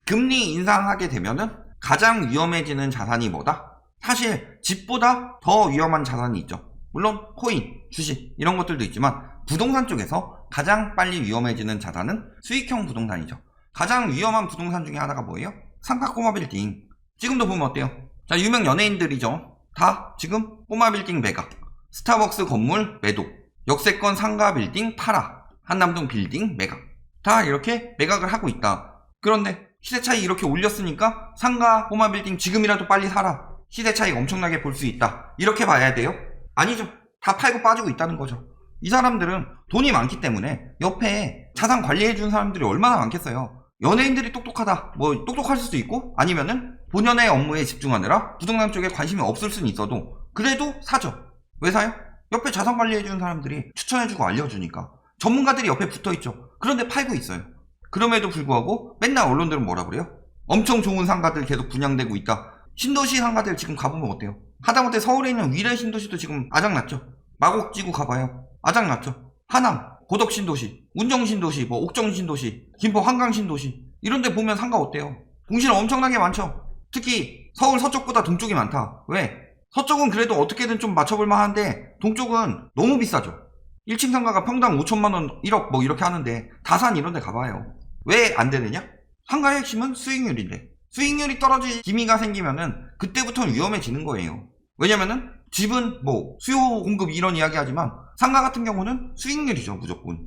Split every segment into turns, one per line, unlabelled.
금리 인상하게 되면은 가장 위험해지는 자산이 뭐다? 사실 집보다 더 위험한 자산이 있죠. 물론 코인, 주식 이런 것들도 있지만 부동산 쪽에서 가장 빨리 위험해지는 자산은 수익형 부동산이죠. 가장 위험한 부동산 중에 하나가 뭐예요? 상가 꼬마 빌딩. 지금도 보면 어때요? 자, 유명 연예인들이죠. 다 지금 꼬마 빌딩 매각, 스타벅스 건물 매도, 역세권 상가 빌딩 팔아, 한남동 빌딩 매각. 다 이렇게 매각을 하고 있다. 그런데 시세 차이 이렇게 올렸으니까 상가 꼬마 빌딩 지금이라도 빨리 사라. 시세 차이 엄청나게 볼 수 있다. 이렇게 봐야 돼요? 아니죠. 다 팔고 빠지고 있다는 거죠. 이 사람들은 돈이 많기 때문에 옆에 자산 관리해준 사람들이 얼마나 많겠어요. 연예인들이 똑똑하다. 뭐 똑똑할 수도 있고 아니면은 본연의 업무에 집중하느라 부동산 쪽에 관심이 없을 수는 있어도 그래도 사죠. 왜 사요? 옆에 자산 관리해주는 사람들이 추천해주고 알려주니까. 전문가들이 옆에 붙어있죠. 그런데 팔고 있어요. 그럼에도 불구하고 맨날 언론들은 뭐라 그래요? 엄청 좋은 상가들 계속 분양되고 있다. 신도시 상가들 지금 가보면 어때요? 하다못해 서울에 있는 위례 신도시도 지금 아작났죠. 마곡지구 가봐요. 아작났죠. 하남, 고덕 신도시, 운정 신도시, 뭐 옥정 신도시, 김포 한강 신도시 이런 데 보면 상가 어때요? 공실 엄청나게 많죠. 특히 서울 서쪽보다 동쪽이 많다. 왜? 서쪽은 그래도 어떻게든 좀 맞춰볼만 한데 동쪽은 너무 비싸죠. 1층 상가가 평당 5천만원, 1억 뭐 이렇게 하는데 다산 이런 데 가봐요. 왜 안 되느냐? 상가의 핵심은 수익률인데 수익률이 떨어질 기미가 생기면은 그때부터는 위험해지는 거예요. 왜냐면은 집은 뭐 수요 공급 이런 이야기 하지만 상가 같은 경우는 수익률이죠 무조건.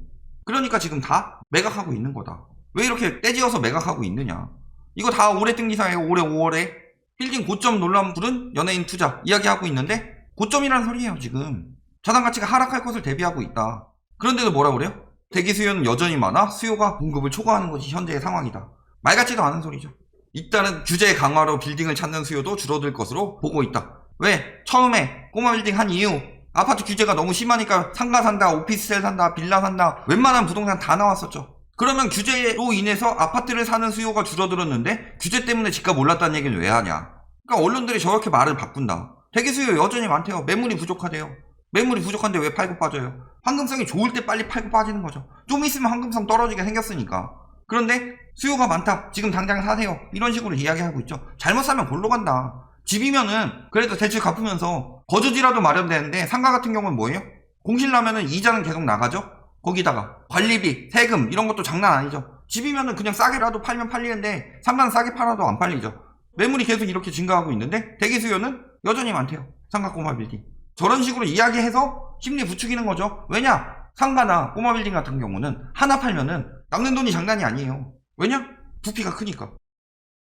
그러니까 지금 다 매각하고 있는 거다. 왜 이렇게 떼지어서 매각하고 있느냐. 이거 다 올해 뜬 기사예요. 올해 5월에 빌딩 고점 논란 부른 연예인 투자 이야기하고 있는데 고점이라는 소리예요 지금. 자산 가치가 하락할 것을 대비하고 있다. 그런데도 뭐라 그래요? 대기 수요는 여전히 많아 수요가 공급을 초과하는 것이 현재의 상황이다. 말 같지도 않은 소리죠. 잇따른 규제 강화로 빌딩을 찾는 수요도 줄어들 것으로 보고 있다. 왜? 처음에 꼬마 빌딩 한 이유 아파트 규제가 너무 심하니까 상가 산다, 오피스텔 산다, 빌라 산다 웬만한 부동산 다 나왔었죠. 그러면 규제로 인해서 아파트를 사는 수요가 줄어들었는데 규제 때문에 집값 올랐다는 얘기는 왜 하냐. 그러니까 언론들이 저렇게 말을 바꾼다. 대기 수요 여전히 많대요. 매물이 부족하대요. 매물이 부족한데 왜 팔고 빠져요? 황금성이 좋을 때 빨리 팔고 빠지는 거죠. 좀 있으면 황금성 떨어지게 생겼으니까. 그런데 수요가 많다. 지금 당장 사세요. 이런 식으로 이야기하고 있죠. 잘못 사면 골로 간다. 집이면은 그래도 대출 갚으면서 거주지라도 마련되는데 상가 같은 경우는 뭐예요? 공실 나면은 이자는 계속 나가죠? 거기다가 관리비, 세금 이런 것도 장난 아니죠. 집이면은 그냥 싸게라도 팔면 팔리는데 상가는 싸게 팔아도 안 팔리죠. 매물이 계속 이렇게 증가하고 있는데 대기 수요는 여전히 많대요. 상가 꼬마 빌딩. 저런 식으로 이야기해서 심리 부추기는 거죠. 왜냐? 상가나 꼬마 빌딩 같은 경우는 하나 팔면은 남는 돈이 장난이 아니에요. 왜냐? 부피가 크니까.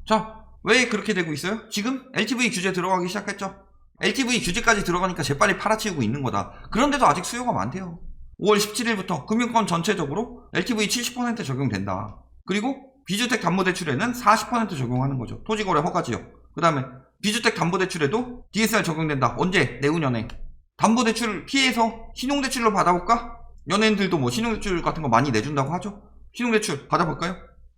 자, 왜 그렇게 되고 있어요? 지금 LTV 규제 들어가기 시작했죠. LTV 규제까지 들어가니까 재빨리 팔아치우고 있는 거다. 그런데도 아직 수요가 많대요. 5월 17일부터 금융권 전체적으로 LTV 70% 적용된다. 그리고 비주택 담보대출에는 40% 적용하는 거죠. 토지거래 허가지역. 그 다음에 비주택 담보대출에도 DSR 적용된다. 언제? 내후년에. 담보대출 피해서 신용대출로 받아볼까? 연예인들도 뭐 신용대출 같은 거 많이 내준다고 하죠. 신용대출 받아볼까요?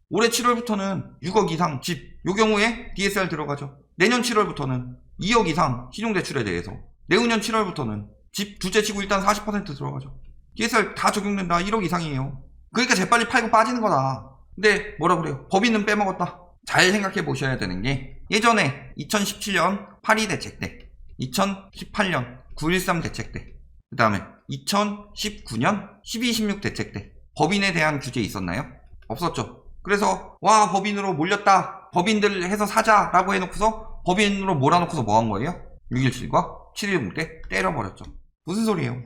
올해 7월부터는 6억 이상 집, 요 경우에 DSR 들어가죠. 내년 7월부터는 2억 이상 신용대출에 대해서, 내후년 7월부터는 집 둘째 치고 일단 40% 들어가죠. DSR 다 적용된다. 1억 이상이에요. 그러니까 재빨리 팔고 빠지는 거다. 근데 뭐라 그래요? 법인은 빼먹었다. 잘 생각해 보셔야 되는 게 예전에 2017년 8.2 대책 때, 2018년 9.13 대책 때, 그 다음에 2019년 12.16 대책 때 법인에 대한 규제 있었나요? 없었죠. 그래서 와 법인으로 몰렸다. 법인들 해서 사자라고 해놓고서 법인으로 몰아놓고서 뭐 한 거예요? 6.17과 7.10 때 때려버렸죠. 무슨 소리예요?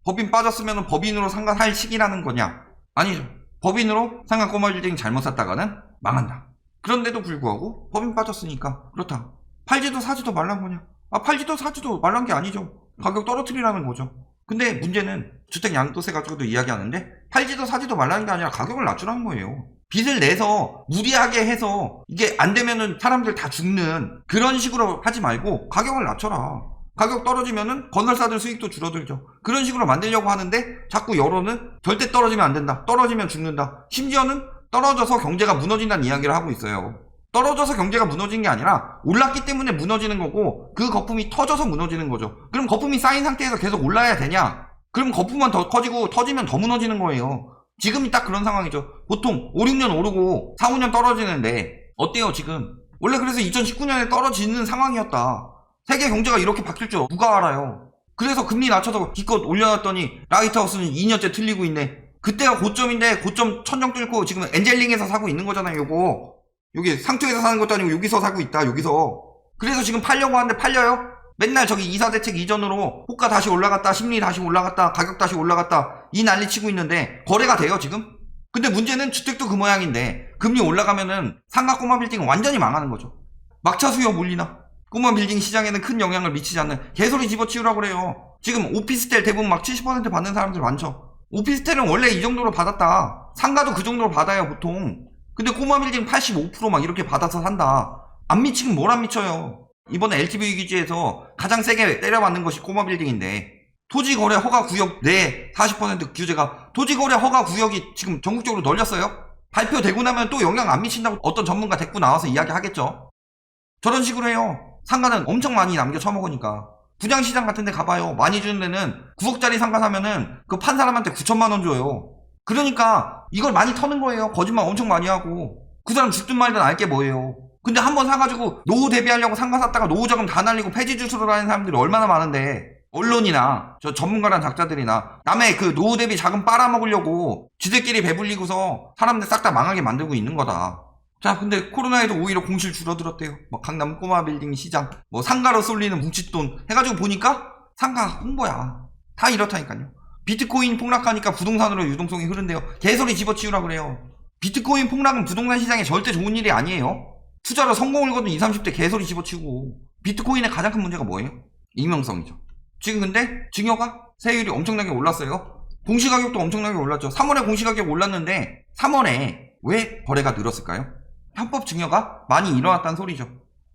법인 빠졌으면 법인으로 상가 살 시기라는 거냐? 아니죠. 법인으로 상가 꼬마 빌딩 잘못 샀다가는 망한다. 그런데도 불구하고 법인 빠졌으니까 그렇다. 팔지도 사지도 말란 거냐? 팔지도 사지도 말란 게 아니죠. 가격 떨어뜨리라는 거죠. 근데 문제는 주택 양도세 가지고도 이야기하는데 팔지도 사지도 말라는 게 아니라 가격을 낮추라는 거예요. 빚을 내서 무리하게 해서 이게 안 되면은 사람들 다 죽는 그런 식으로 하지 말고 가격을 낮춰라. 가격 떨어지면은 건설사들 수익도 줄어들죠. 그런 식으로 만들려고 하는데 자꾸 여론은 절대 떨어지면 안 된다. 떨어지면 죽는다. 심지어는 떨어져서 경제가 무너진다는 이야기를 하고 있어요. 떨어져서 경제가 무너진 게 아니라 올랐기 때문에 무너지는 거고 그 거품이 터져서 무너지는 거죠. 그럼 거품이 쌓인 상태에서 계속 올라야 되냐? 그럼 거품만 더 커지고 터지면 더 무너지는 거예요. 지금이 딱 그런 상황이죠. 보통 5, 6년 오르고 4, 5년 떨어지는데 어때요 지금? 원래 그래서 2019년에 떨어지는 상황이었다. 세계 경제가 이렇게 바뀔 줄 누가 알아요. 그래서 금리 낮춰서 기껏 올려놨더니 라이트하우스는 2년째 틀리고 있네. 그때가 고점인데 고점 천정 뚫고 지금 엔젤링에서 사고 있는 거잖아요. 요거 여기 상투에서 사는 것도 아니고 여기서 사고 있다. 여기서. 그래서 지금 팔려고 하는데 팔려요? 맨날 저기 이사대책 이전으로 호가 다시 올라갔다, 심리 다시 올라갔다, 가격 다시 올라갔다 이 난리 치고 있는데 거래가 돼요 지금? 근데 문제는 주택도 그 모양인데 금리 올라가면은 상가 꼬마 빌딩은 완전히 망하는 거죠. 막차 수요 몰리나? 꼬마 빌딩 시장에는 큰 영향을 미치지 않는 개소리 집어치우라고 그래요. 지금 오피스텔 대부분 막 70% 받는 사람들 많죠. 오피스텔은 원래 이 정도로 받았다. 상가도 그 정도로 받아요 보통. 근데 꼬마 빌딩 85% 막 이렇게 받아서 산다. 안 미치긴 뭘 안 미쳐요. 이번에 LTV 규제에서 가장 세게 때려맞는 것이 꼬마 빌딩인데 토지거래 허가 구역 내 40% 규제가 토지거래 허가 구역이 지금 전국적으로 널렸어요? 발표되고 나면 또 영향 안 미친다고 어떤 전문가 데리고 나와서 이야기하겠죠. 저런 식으로 해요. 상가는 엄청 많이 남겨 처먹으니까. 분양시장 같은 데 가봐요. 많이 주는 데는 9억짜리 상가 사면은 그 판 사람한테 9천만 원 줘요. 그러니까 이걸 많이 터는 거예요. 거짓말 엄청 많이 하고. 그 사람 죽든 말든 알게 뭐예요. 근데 한번 사가지고 노후 대비하려고 상가 샀다가 노후 자금 다 날리고 폐지 주스로 다니는 사람들이 얼마나 많은데 언론이나 저 전문가란 작자들이나 남의 그 노후 대비 자금 빨아먹으려고 지들끼리 배불리고서 사람들 싹 다 망하게 만들고 있는 거다. 자, 근데 코로나에도 오히려 공실 줄어들었대요. 뭐 강남 꼬마 빌딩 시장, 뭐 상가로 쏠리는 뭉칫돈 해가지고 보니까 상가 홍보야. 다 이렇다니까요. 비트코인 폭락하니까 부동산으로 유동성이 흐른대요. 개소리 집어치우라 그래요. 비트코인 폭락은 부동산 시장에 절대 좋은 일이 아니에요. 투자로 성공을 거둔 20, 30대 개소리 집어치우고. 비트코인의 가장 큰 문제가 뭐예요? 익명성이죠. 지금 근데 증여가 세율이 엄청나게 올랐어요. 공시가격도 엄청나게 올랐죠. 3월에 공시가격 올랐는데 3월에 왜 거래가 늘었을까요? 편법 증여가 많이 일어났다는 소리죠.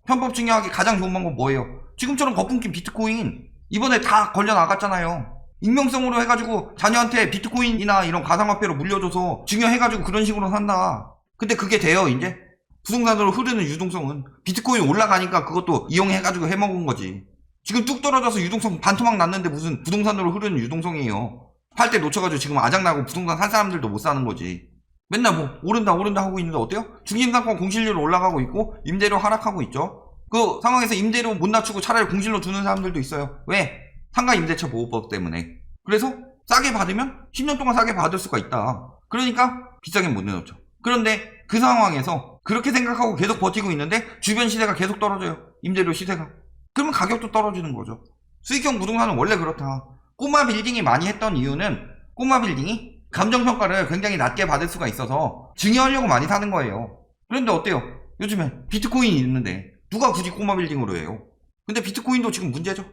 편법 증여하기 가장 좋은 방법 뭐예요? 지금처럼 거품 낀 비트코인 이번에 다 걸려 나갔잖아요. 익명성으로 해가지고 자녀한테 비트코인이나 이런 가상화폐로 물려줘서 증여해가지고 그런 식으로 산다. 근데 그게 돼요 이제? 부동산으로 흐르는 유동성은 비트코인 올라가니까 그것도 이용해가지고 해먹은 거지. 지금 뚝 떨어져서 유동성 반토막 났는데 무슨 부동산으로 흐르는 유동성이에요. 팔 때 놓쳐가지고 지금 아작나고 부동산 산 사람들도 못 사는 거지. 맨날 뭐 오른다 하고 있는데 어때요? 중심상권 공실률 올라가고 있고 임대료 하락하고 있죠. 그 상황에서 임대료 못 낮추고 차라리 공실로 두는 사람들도 있어요. 왜? 상가 임대차 보호법 때문에. 그래서 싸게 받으면 10년 동안 싸게 받을 수가 있다. 그러니까 비싸게 못 내놓죠. 그런데 그 상황에서 그렇게 생각하고 계속 버티고 있는데 주변 시세가 계속 떨어져요. 임대료 시세가. 그러면 가격도 떨어지는 거죠. 수익형 부동산은 원래 그렇다. 꼬마 빌딩이 많이 했던 이유는 꼬마 빌딩이 감정평가를 굉장히 낮게 받을 수가 있어서 증여하려고 많이 사는 거예요. 그런데 어때요? 요즘에 비트코인이 있는데 누가 굳이 꼬마 빌딩으로 해요? 근데 비트코인도 지금 문제죠.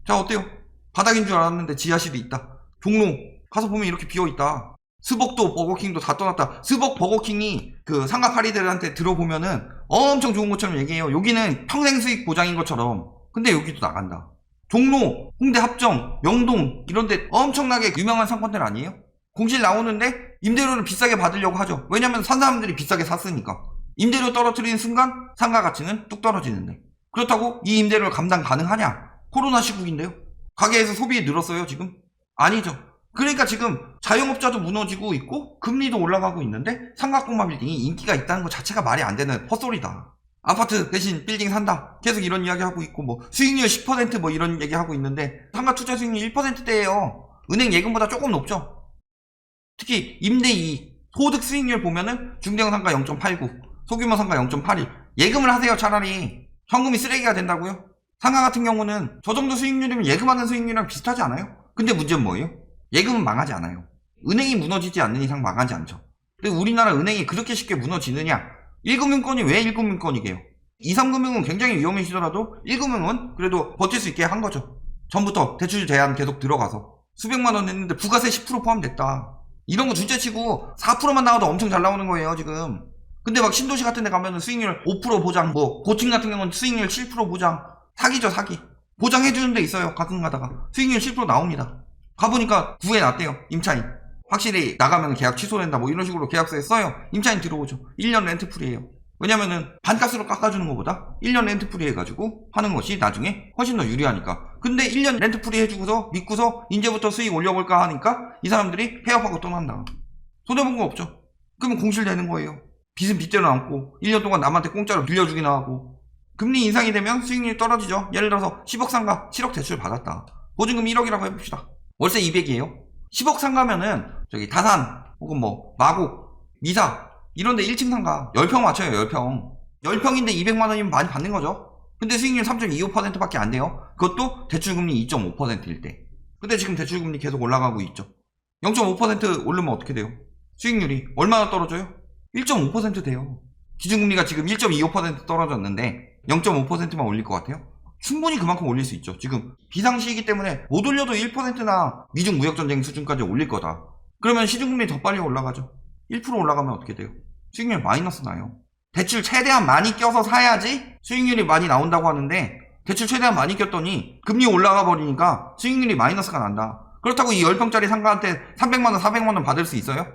자, 어때요? 바닥인 줄 알았는데 지하실이 있다. 종로 가서 보면 이렇게 비어있다. 스벅도 버거킹도 다 떠났다. 스벅 버거킹이 그 상가 파리들한테 들어보면은 엄청 좋은 것처럼 얘기해요. 여기는 평생 수익 보장인 것처럼. 근데 여기도 나간다. 종로, 홍대 합정, 명동 이런데 엄청나게 유명한 상권들 아니에요? 공실 나오는데 임대료를 비싸게 받으려고 하죠. 왜냐면 산 사람들이 비싸게 샀으니까. 임대료 떨어뜨리는 순간 상가 가치는 뚝 떨어지는데. 그렇다고 이 임대료를 감당 가능하냐? 코로나 시국인데요. 가게에서 소비 늘었어요 지금? 아니죠. 그러니까 지금 자영업자도 무너지고 있고 금리도 올라가고 있는데 상가 꼬마 빌딩이 인기가 있다는 것 자체가 말이 안 되는 헛소리다. 아파트 대신 빌딩 산다. 계속 이런 이야기 하고 있고 뭐 수익률 10% 뭐 이런 얘기 하고 있는데 상가 투자 수익률 1%대예요. 은행 예금보다 조금 높죠. 특히 임대이익, 소득 수익률 보면은 중대형 상가 0.89, 소규모 상가 0.81. 예금을 하세요 차라리. 현금이 쓰레기가 된다고요? 상가 같은 경우는 저 정도 수익률이면 예금하는 수익률이랑 비슷하지 않아요? 근데 문제는 뭐예요? 예금은 망하지 않아요. 은행이 무너지지 않는 이상 망하지 않죠. 근데 우리나라 은행이 그렇게 쉽게 무너지느냐? 1금융권이 왜 1금융권이게요? 2, 3금융은 굉장히 위험해지더라도 1금융은 그래도 버틸 수 있게 한 거죠. 전부터 대출 제한 계속 들어가서 수백만 원 냈는데 부가세 10% 포함됐다. 이런 거 둘째치고 4%만 나와도 엄청 잘 나오는 거예요 지금. 근데 막 신도시 같은 데 가면은 수익률 5% 보장, 뭐 고층 같은 경우는 수익률 7% 보장. 사기죠 사기. 보장해주는 데 있어요 가끔 가다가. 수익률 7% 나옵니다. 가보니까 구해놨대요 임차인. 확실히 나가면 계약 취소된다 뭐 이런 식으로 계약서에 써요. 임차인 들어오죠. 1년 렌트 프리에요. 왜냐면은 반값으로 깎아주는 것보다 1년 렌트 프리 해가지고 하는 것이 나중에 훨씬 더 유리하니까. 근데 1년 렌트 프리 해주고서 믿고서 이제부터 수익 올려볼까 하니까 이 사람들이 폐업하고 떠난다. 손해본 거 없죠. 그러면 공실 내는 거예요. 빚은 빚대로 남고 1년 동안 남한테 공짜로 빌려주기나 하고. 금리 인상이 되면 수익률이 떨어지죠. 예를 들어서 10억 상가 7억 대출 받았다. 보증금 1억이라고 해봅시다. 월세 200이에요. 10억 상가면은 저기 다산 혹은 뭐 마곡, 미사 이런데 1층 상가 10평 맞춰요. 10평. 10평인데 200만 원이면 많이 받는 거죠. 근데 수익률 3.25%밖에 안 돼요. 그것도 대출금리 2.5%일 때. 근데 지금 대출금리 계속 올라가고 있죠. 0.5% 오르면 어떻게 돼요? 수익률이 얼마나 떨어져요? 1.5% 돼요. 기준금리가 지금 1.25% 떨어졌는데 0.5%만 올릴 것 같아요? 충분히 그만큼 올릴 수 있죠. 지금 비상시이기 때문에 못 올려도 1%나 미중 무역전쟁 수준까지 올릴 거다. 그러면 시중금리 더 빨리 올라가죠. 1% 올라가면 어떻게 돼요? 수익률 마이너스 나요. 대출 최대한 많이 껴서 사야지 수익률이 많이 나온다고 하는데 대출 최대한 많이 꼈더니 금리 올라가 버리니까 수익률이 마이너스가 난다. 그렇다고 이 10평짜리 상가한테 300만원 400만원 받을 수 있어요?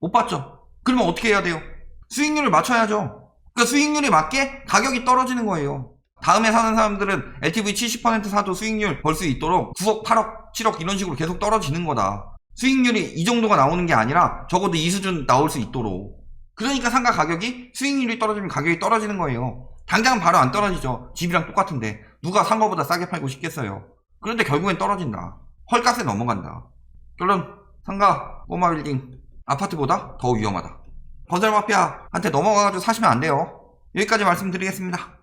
못 받죠. 그러면 어떻게 해야 돼요? 수익률을 맞춰야죠. 그러니까 수익률에 맞게 가격이 떨어지는 거예요. 다음에 사는 사람들은 LTV 70% 사도 수익률 벌 수 있도록 9억 8억 7억 이런 식으로 계속 떨어지는 거다. 수익률이 이 정도가 나오는 게 아니라 적어도 이 수준 나올 수 있도록. 그러니까 상가 가격이 수익률이 떨어지면 가격이 떨어지는 거예요. 당장은 바로 안 떨어지죠. 집이랑 똑같은데 누가 산 거보다 싸게 팔고 싶겠어요. 그런데 결국엔 떨어진다. 헐값에 넘어간다. 결론, 상가, 꼬마 빌딩, 아파트보다 더 위험하다. 건설 마피아한테 넘어가가지고 사시면 안 돼요. 여기까지 말씀드리겠습니다.